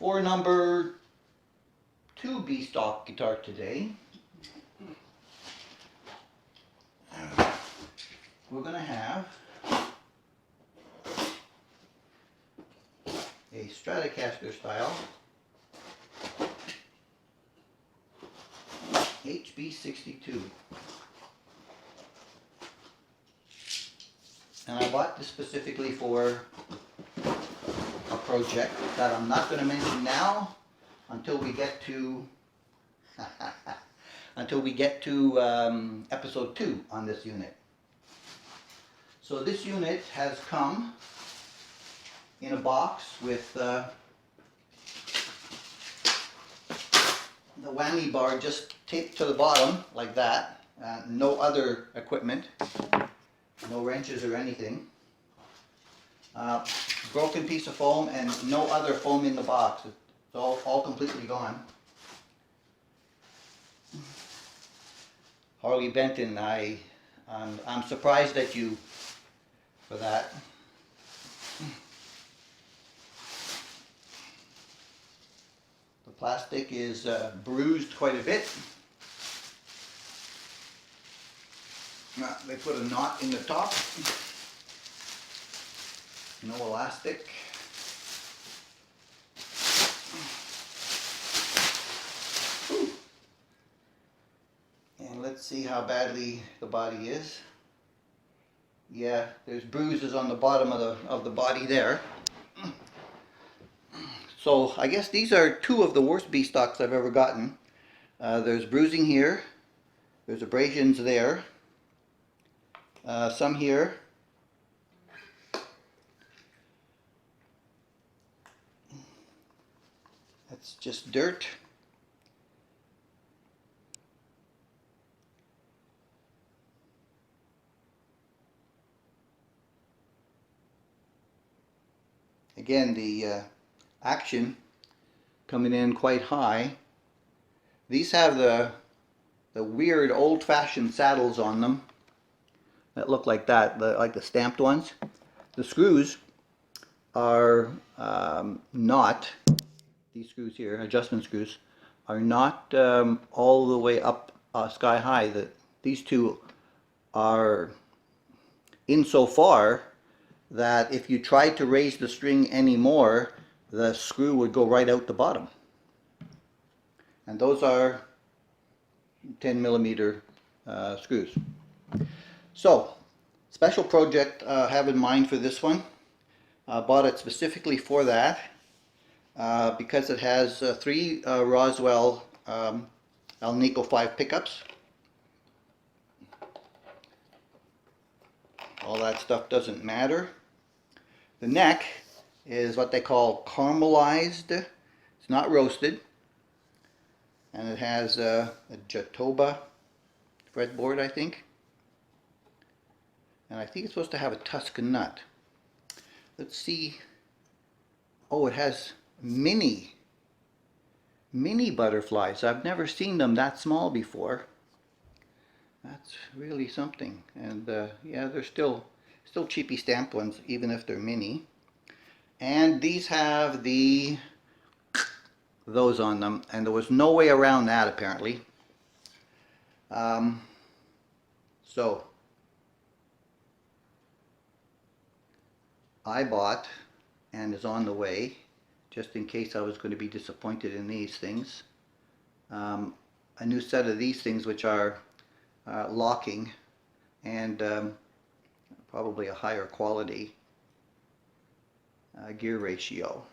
For number 2 B-stock guitar today, we're going to have a Stratocaster style HB62. And I bought this specifically for a project that I'm not going to mention now until we get to episode 2 on this unit. So this unit has come in a box with the whammy bar just taped to the bottom like that. No other equipment, no wrenches or anything. Broken piece of foam and no other foam in the box. It's all completely gone. Harley Benton, I'm surprised at you for that. The plastic is bruised quite a bit. They put a knot in the top. No elastic. And let's see how badly the body is. Yeah, there's bruises on the bottom of the body there. So I guess these are 2 of the worst B-stocks I've ever gotten. There's bruising here. There's abrasions there. Some here. That's just dirt. Again, the action coming in quite high. These have the weird old-fashioned saddles on them that look like that, like the stamped ones. The screws are not, these screws here, adjustment screws, are not all the way up sky high. These 2 are in so far that if you tried to raise the string anymore, the screw would go right out the bottom. And those are 10mm screws. So, special project I have in mind for this one. I bought it specifically for that because it has 3 Roswell Alnico 5 pickups. All that stuff doesn't matter. The neck is what they call caramelized. It's not roasted. And it has a Jatoba fretboard, I think. And I think it's supposed to have a Tuscan nut. Let's see. Oh, it has mini butterflies. I've never seen them that small before. That's really something. And yeah, they're still cheapy stamped ones, even if they're mini. And these have those on them, and there was no way around that apparently. So I bought, and is on the way, just in case I was going to be disappointed in these things, a new set of these things which are locking and probably a higher quality gear ratio.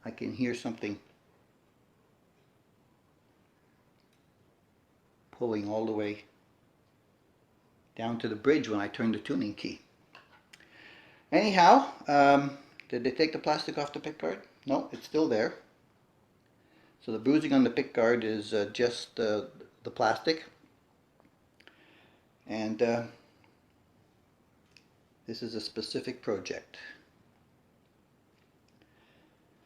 I can hear something pulling all the way down to the bridge when I turn the tuning key. Anyhow, did they take the plastic off the pickguard? No, it's still there. So the bruising on the pickguard is just the plastic. And this is a specific project.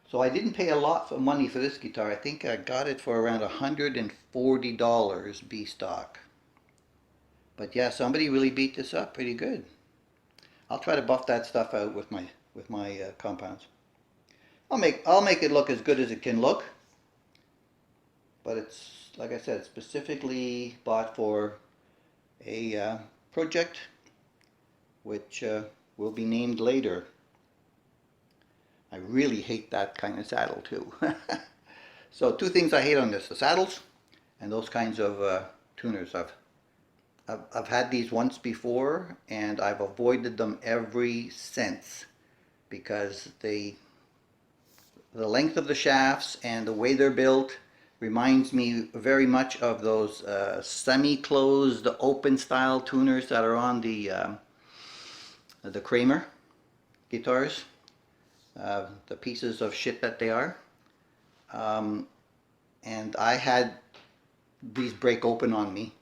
So I didn't pay a lot of money for this guitar. I think I got it for around $140 B-stock. But yeah, somebody really beat this up pretty good. I'll try to buff that stuff out with my compounds. I'll make it look as good as it can look, but it's, like I said, it's specifically bought for a project which will be named later. I really hate that kind of saddle too. So two things I hate on this: the saddles and those kinds of tuners. I've had these once before and I've avoided them ever since because the length of the shafts and the way they're built reminds me very much of those semi-closed open style tuners that are on the Kramer guitars, the pieces of shit that they are. And I had these break open on me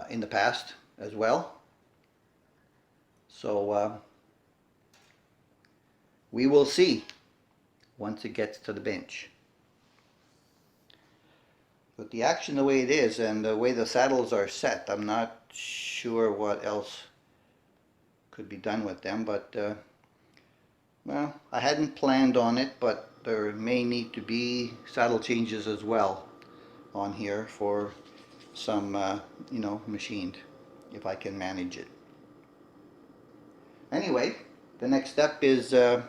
in the past as well. So we will see once it gets to the bench. But the action the way it is and the way the saddles are set, I'm not sure what else could be done with them, but well, I hadn't planned on it, but there may need to be saddle changes as well on here for some, you know, machined, if I can manage it. Anyway, the next step is to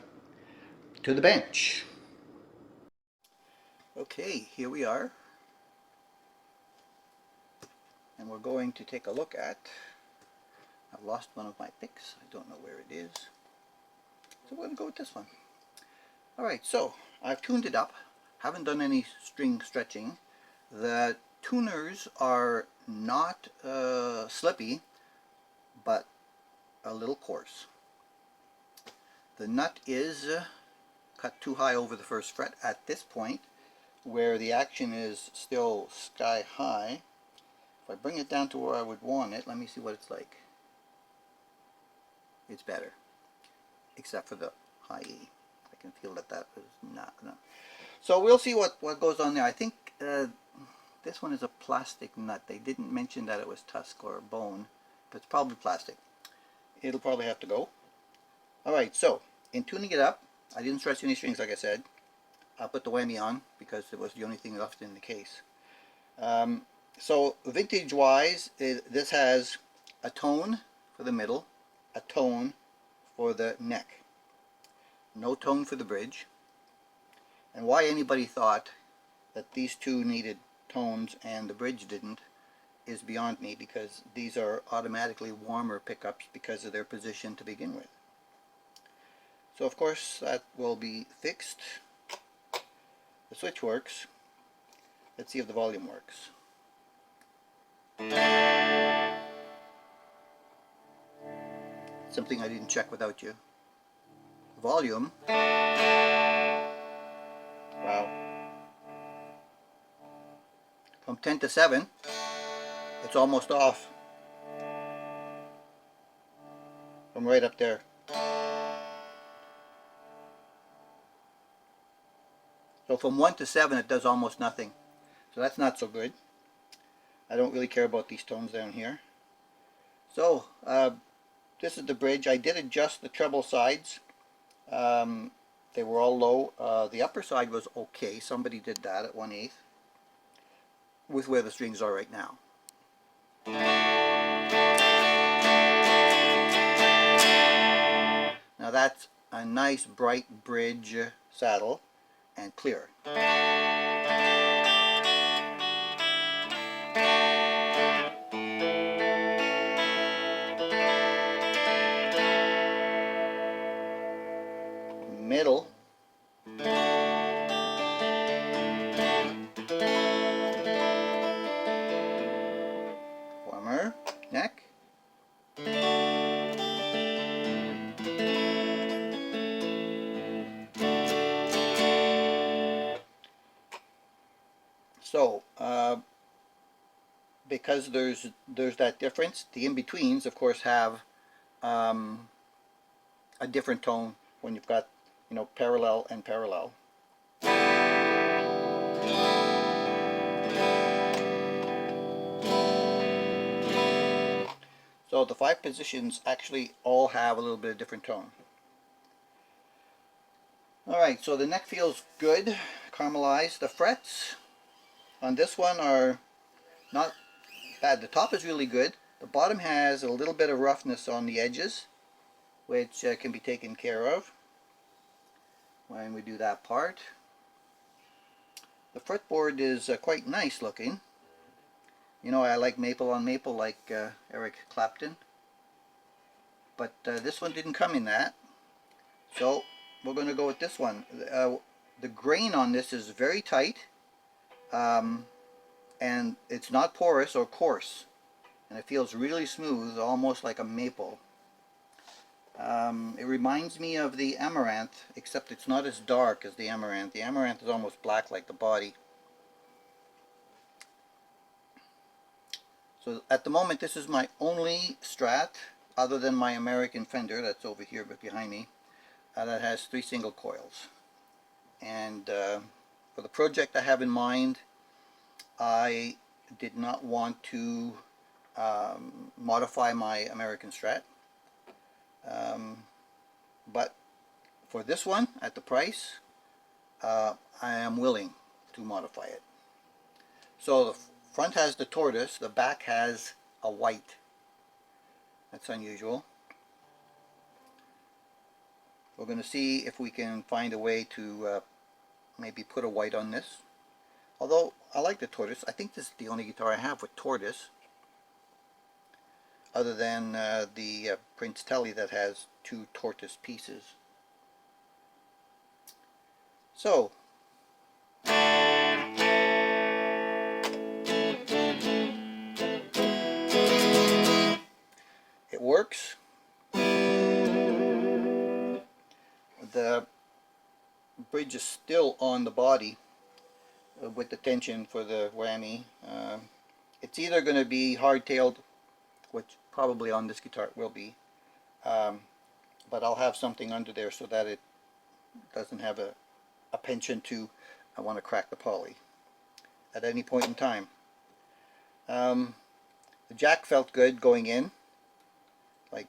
the bench. Okay, here we are. And we're going to take a look at, I've lost one of my picks, I don't know where it is. So we're going to go with this one. Alright, so I've tuned it up, haven't done any string stretching. The tuners are not slippy, but a little coarse. The nut is cut too high over the first fret at this point, where the action is still sky high. If I bring it down to where I would want it, let me see what it's like. It's better, except for the high E. I can feel that that was not enough. So we'll see what goes on there. I think this one is a plastic nut. They didn't mention that it was tusk or bone, but it's probably plastic. It'll probably have to go. Alright, so in tuning it up, I didn't stretch any strings like I said. I put the whammy on because it was the only thing left in the case. So vintage wise, this has a tone for the middle, a tone for the neck, no tone for the bridge. And why anybody thought that these two needed tones and the bridge didn't is beyond me, because these are automatically warmer pickups because of their position to begin with. So of course that will be fixed. The switch works. Let's see if the volume works. Something I didn't check without you. Volume. Wow. From 10 to 7, it's almost off. From right up there. So from 1 to 7 it does almost nothing. So that's not so good. I don't really care about these tones down here. So this is the bridge. I did adjust the treble sides. They were all low. The upper side was okay. Somebody did that at 1/8 with where the strings are right now. Now that's a nice bright bridge saddle and clear. Middle. Warmer. Neck. So because there's that difference, the in-betweens of course have a different tone when you've got, you know, parallel and parallel. So the 5 positions actually all have a little bit of different tone. Alright, so the neck feels good, caramelized. The frets on this one are not bad. The top is really good. The bottom has a little bit of roughness on the edges, which can be taken care of when we do that part. The fretboard is quite nice looking. You know, I like maple on maple like Eric Clapton. But this one didn't come in that. So we're going to go with this one. The grain on this is very tight. And it's not porous or coarse. And it feels really smooth, almost like a maple. It reminds me of the amaranth, except it's not as dark as the amaranth. The amaranth is almost black like the body. So at the moment this is my only Strat, other than my American Fender that's over here but behind me, that has 3 single coils. And for the project I have in mind, I did not want to modify my American Strat. But for this one, at the price, I am willing to modify it. So the front has the tortoise, the back has a white. That's unusual. We're going to see if we can find a way to maybe put a white on this. Although I like the tortoise. I think this is the only guitar I have with tortoise, other than the Prince Telly that has 2 tortoise pieces. So it works. The bridge is still on the body with the tension for the whammy. It's either going to be hard-tailed, which probably on this guitar it will be, but I'll have something under there so that it doesn't have a penchant to I want to crack the poly at any point in time. The jack felt good going in, like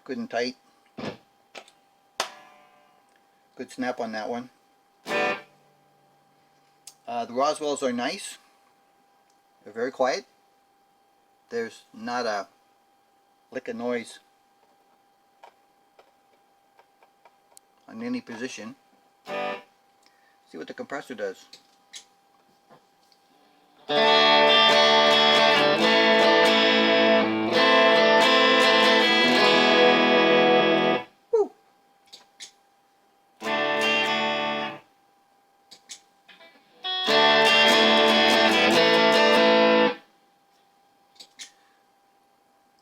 good and tight. Good snap on that one. The Roswells are nice. They're very quiet. There's not a lick of noise on any position. See what the compressor does. Woo.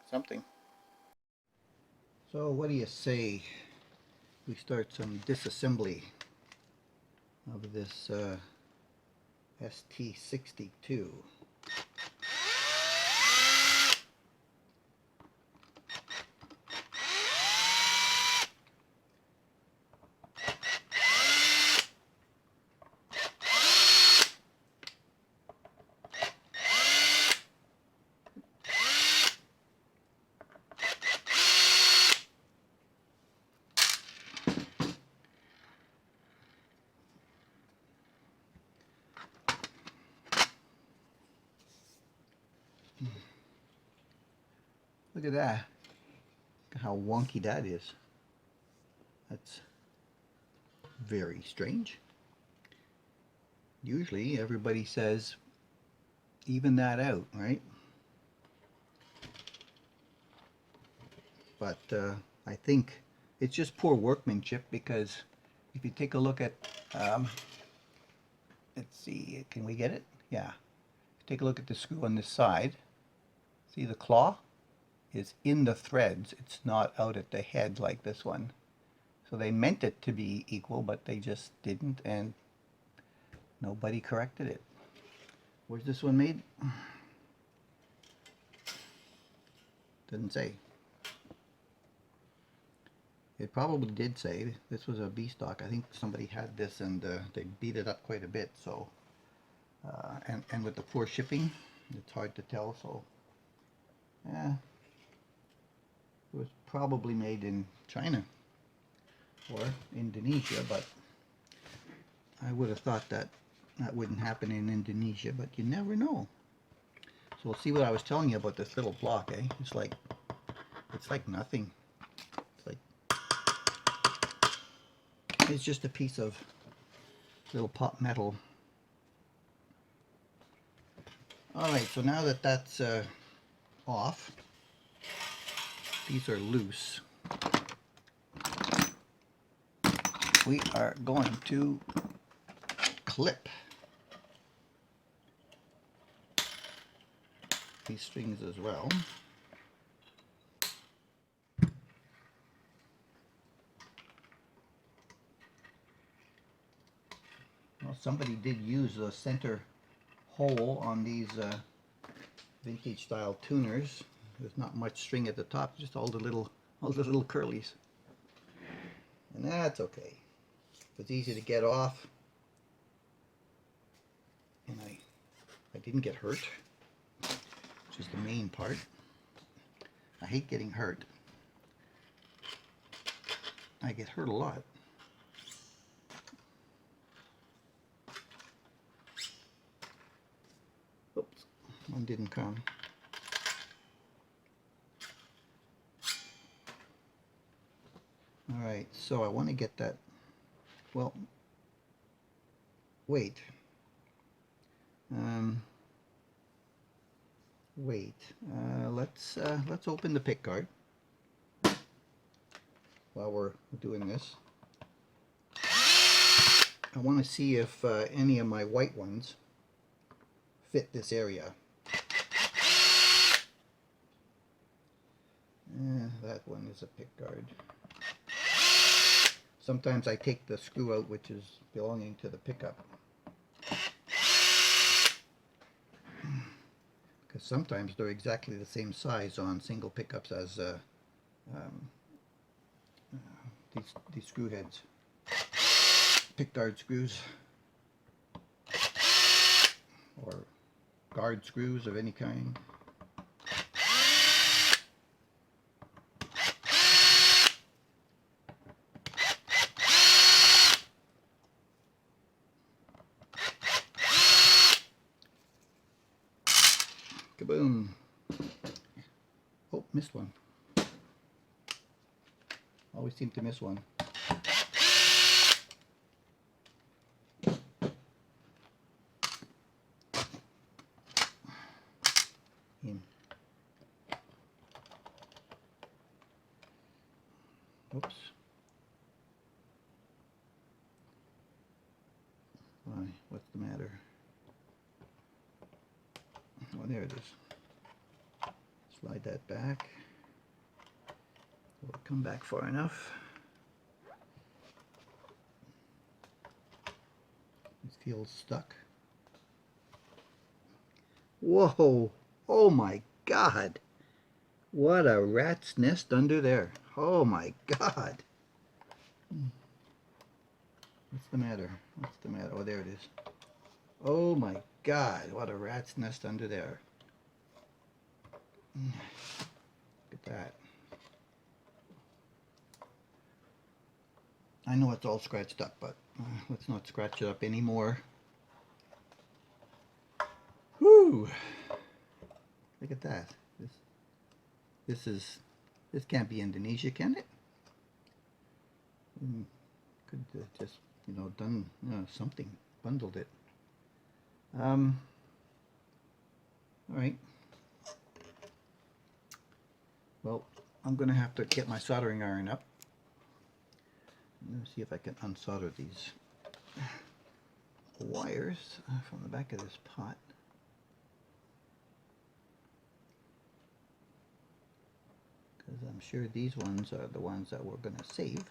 Something. So what do you say we start some disassembly of this ST62? Look at that. Look at how wonky that is. That's very strange. Usually everybody says even that out, right? But I think it's just poor workmanship, because if you take a look at, let's see, can we get it? Yeah. Take a look at the screw on this side. See, the claw is in the threads. It's not out at the head like this one. So they meant it to be equal, but they just didn't, and nobody corrected it. Where's this one made? Doesn't say. It probably did say. This was a B stock. I think somebody had this and they beat it up quite a bit. So, and with the poor shipping, it's hard to tell. So, yeah, It was probably made in China or Indonesia, but I would have thought that that wouldn't happen in Indonesia, but you never know. So we'll see what I was telling you about this little block, eh? It's like nothing. It's just a piece of little pot metal. Alright, so now that that's off, these are loose. We are going to clip these strings as well. Well, somebody did use the center hole on these vintage style tuners. There's not much string at the top, just all the little curlies. And that's okay. It's easy to get off. And I didn't get hurt, which is the main part. I hate getting hurt. I get hurt a lot. Oops, one didn't come. All right, so I want to get that. Well, wait. Let's open the pick guard while we're doing this. I want to see if any of my white ones fit this area. That one is a pick guard. Sometimes I take the screw out which is belonging to the pickup. Because sometimes they're exactly the same size on single pickups as these screw heads. Pick guard screws. Or guard screws of any kind. Kaboom. Oh, missed one. Always seem to miss one. In. Oops. Why? What's the matter? Oh, there it is. Slide that back. Will it come back far enough? It feels stuck. Whoa! Oh my God! What a rat's nest under there. Oh my God! What's the matter? What's the matter? Oh, there it is. Oh my God, what a rat's nest under there. Look at that. I know it's all scratched up, but let's not scratch it up anymore. Whoo! Look at that. This can't be Indonesia, can it? Could just, done something, bundled it. All right. Well, I'm going to have to get my soldering iron up. Let me see if I can unsolder these wires from the back of this pot. Because I'm sure these ones are the ones that we're going to save.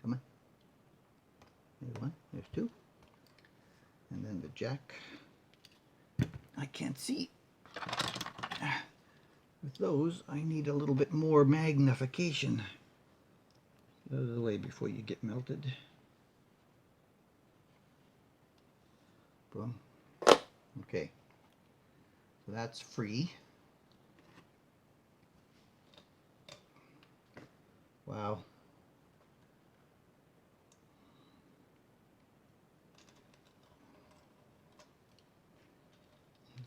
Come on. There's one, there's two. And then the jack. I can't see. With those, I need a little bit more magnification. Get out of the way before you get melted. Boom. Okay. So that's free. Wow.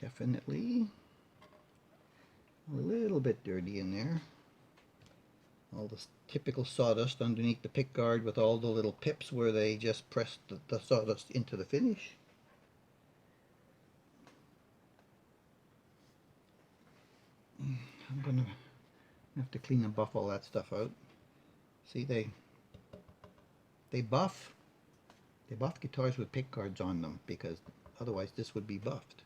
Definitely a little bit dirty in there. All this typical sawdust underneath the pick guard with all the little pips where they just pressed the sawdust into the finish. I'm gonna have to clean and buff all that stuff out. See, they buff guitars with pick guards on them, because otherwise this would be buffed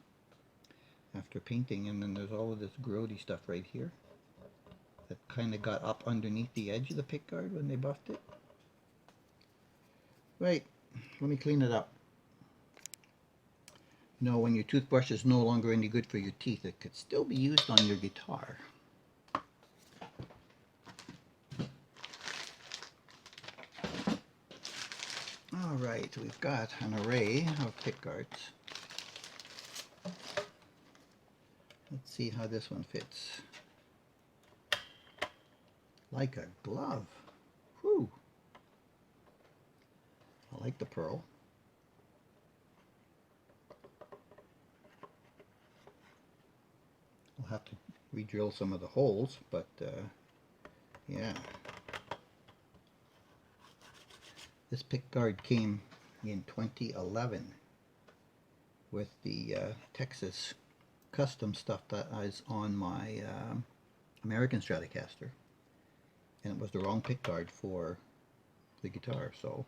after painting. And then there's all of this grody stuff right here that kind of got up underneath the edge of the pick guard when they buffed it. Right, let me clean it up. You know, when your toothbrush is no longer any good for your teeth, it could still be used on your guitar. Alright, we've got an array of pick guards. Let's see how this one fits. Like a glove. Whew. I like the pearl. I'll have to re-drill some of the holes, but yeah. This pick guard came in 2011 with the Texas custom stuff that is on my American Stratocaster, and it was the wrong pick guard for the guitar, so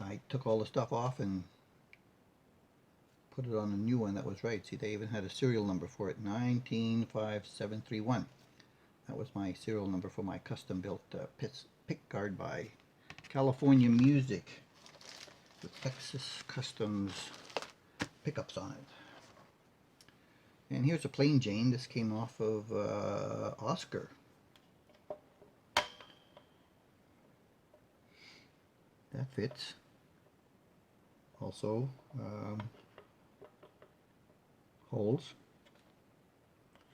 I took all the stuff off and put it on a new one that was right. See, they even had a serial number for it, 195731. That was my serial number for my custom built pick guard by California Music with Texas Customs pickups on it. And here's a plain Jane. This came off of Oscar. That fits. Also holes.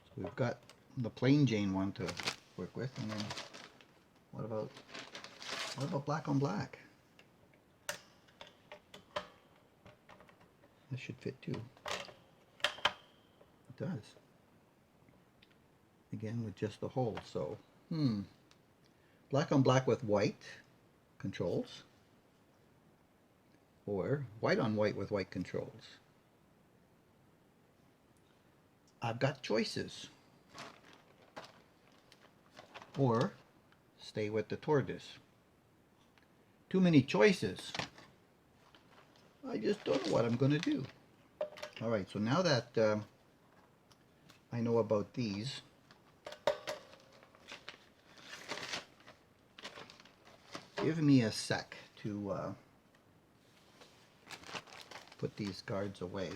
So we've got the plain Jane one to work with, and then what about black on black? This should fit too. It does. Again, with just the holes. So, black on black with white controls, or white on white with white controls. I've got choices. Or stay with the tortoise. Too many choices. I just don't know what I'm going to do. Alright, so now that I know about these, give me a sec to put these guards away.